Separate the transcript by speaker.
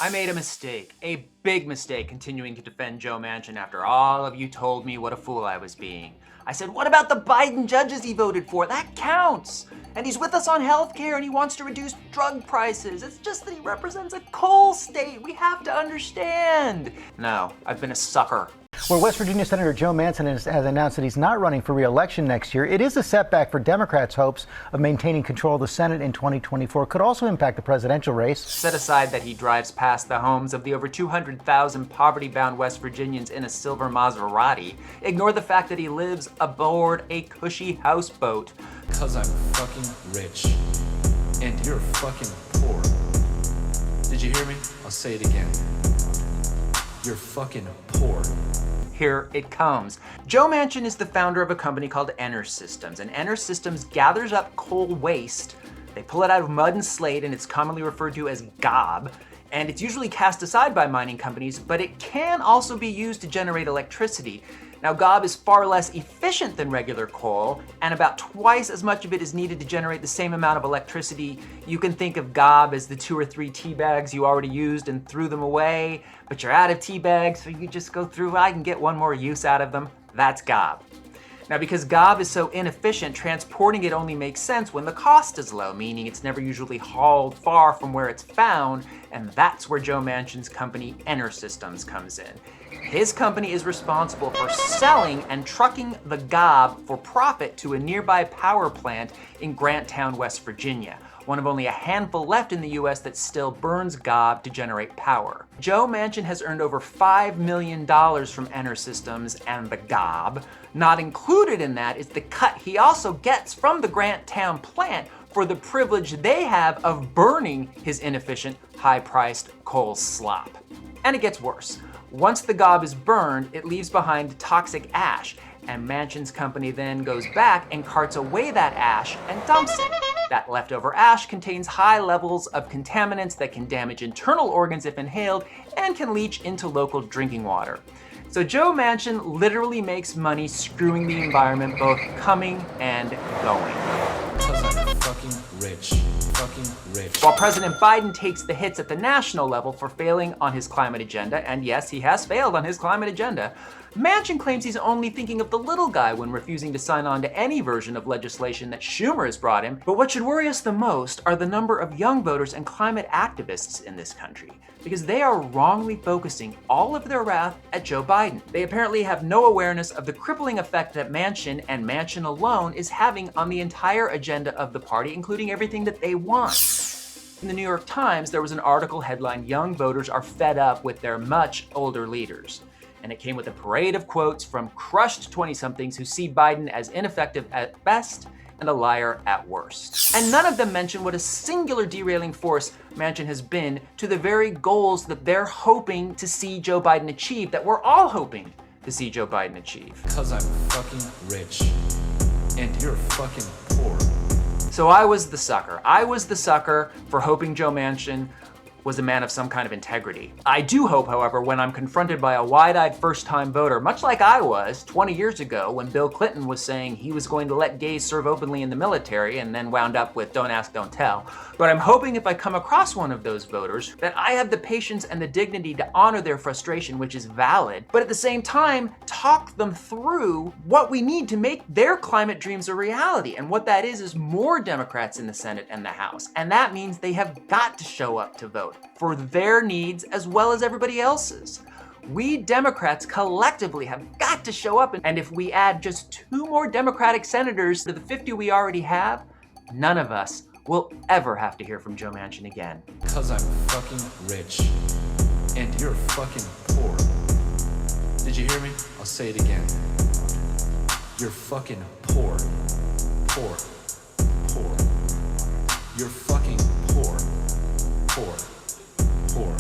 Speaker 1: I made a mistake, a big mistake, continuing to defend Joe Manchin after all of you told me what a fool I was being. I said, what about the Biden judges he voted for? That counts. And he's with us on healthcare and he wants to reduce drug prices. It's just that he represents a coal state. We have to understand. No, I've been a sucker.
Speaker 2: Where West Virginia Senator Joe Manchin has announced that he's not running for re-election next year, it is a setback for Democrats' hopes of maintaining control of the Senate in 2024. Could also impact the presidential race.
Speaker 1: Set aside that he drives past the homes of the over 200,000 poverty-bound West Virginians in a silver Maserati. Ignore the fact that he lives aboard a cushy houseboat.
Speaker 3: Because I'm fucking rich and you're fucking poor. Did you hear me? I'll say it again. You're fucking poor.
Speaker 1: Here it comes. Joe Manchin is the founder of a company called EnerSystems, and EnerSystems gathers up coal waste. They pull it out of mud and slate, and it's commonly referred to as gob, and it's usually cast aside by mining companies, but it can also be used to generate electricity. Now, gob is far less efficient than regular coal, and about twice as much of it is needed to generate the same amount of electricity. You can think of gob as the 2 or 3 tea bags you already used and threw them away, but you're out of tea bags, so you just go through, I can get one more use out of them. That's gob. Now, because gob is so inefficient, transporting it only makes sense when the cost is low, meaning it's never usually hauled far from where it's found, and that's where Joe Manchin's company, EnerSystems, comes in. His company is responsible for selling and trucking the gob for profit to a nearby power plant in Granttown, West Virginia, one of only a handful left in the US that still burns gob to generate power. Joe Manchin has earned over $5 million from EnerSystems and the gob. Not included in that is the cut he also gets from the Granttown plant for the privilege they have of burning his inefficient, high-priced coal slop. And it gets worse. Once the gob is burned, it leaves behind toxic ash, and Manchin's company then goes back and carts away that ash and dumps it. That leftover ash contains high levels of contaminants that can damage internal organs if inhaled and can leach into local drinking water. So Joe Manchin literally makes money screwing the environment both coming and going.
Speaker 3: Because I'm fucking rich. Fucking rich.
Speaker 1: While President Biden takes the hits at the national level for failing on his climate agenda, and yes, he has failed on his climate agenda, Manchin claims he's only thinking of the little guy when refusing to sign on to any version of legislation that Schumer has brought him. But what should worry us the most are the number of young voters and climate activists in this country, because they are wrongly focusing all of their wrath at Joe Biden. They apparently have no awareness of the crippling effect that Manchin and Manchin alone is having on the entire agenda of the party, including everything that they want. In the New York Times, there was an article headlined, "Young Voters Are Fed Up with Their Much Older Leaders." And it came with a parade of quotes from crushed 20-somethings who see Biden as ineffective at best and a liar at worst. And none of them mention what a singular derailing force Manchin has been to the very goals that they're hoping to see Joe Biden achieve, that we're all hoping to see Joe Biden achieve.
Speaker 3: Because I'm fucking rich and you're fucking poor.
Speaker 1: So I was the sucker. I was the sucker for hoping Joe Manchin was a man of some kind of integrity. I do hope, however, when I'm confronted by a wide-eyed first-time voter, much like I was 20 years ago when Bill Clinton was saying he was going to let gays serve openly in the military and then wound up with don't ask, don't tell. But I'm hoping if I come across one of those voters that I have the patience and the dignity to honor their frustration, which is valid, but at the same time, talk them through what we need to make their climate dreams a reality. And what that is more Democrats in the Senate and the House. And that means they have got to show up to vote for their needs as well as everybody else's. We Democrats collectively have got to show up, and if we add just 2 more Democratic senators to the 50 we already have, none of us will ever have to hear from Joe Manchin again.
Speaker 3: Because I'm fucking rich and you're fucking poor. Did you hear me? I'll say it again. You're fucking poor. Poor. Poor. You're fucking poor. Poor. Poor.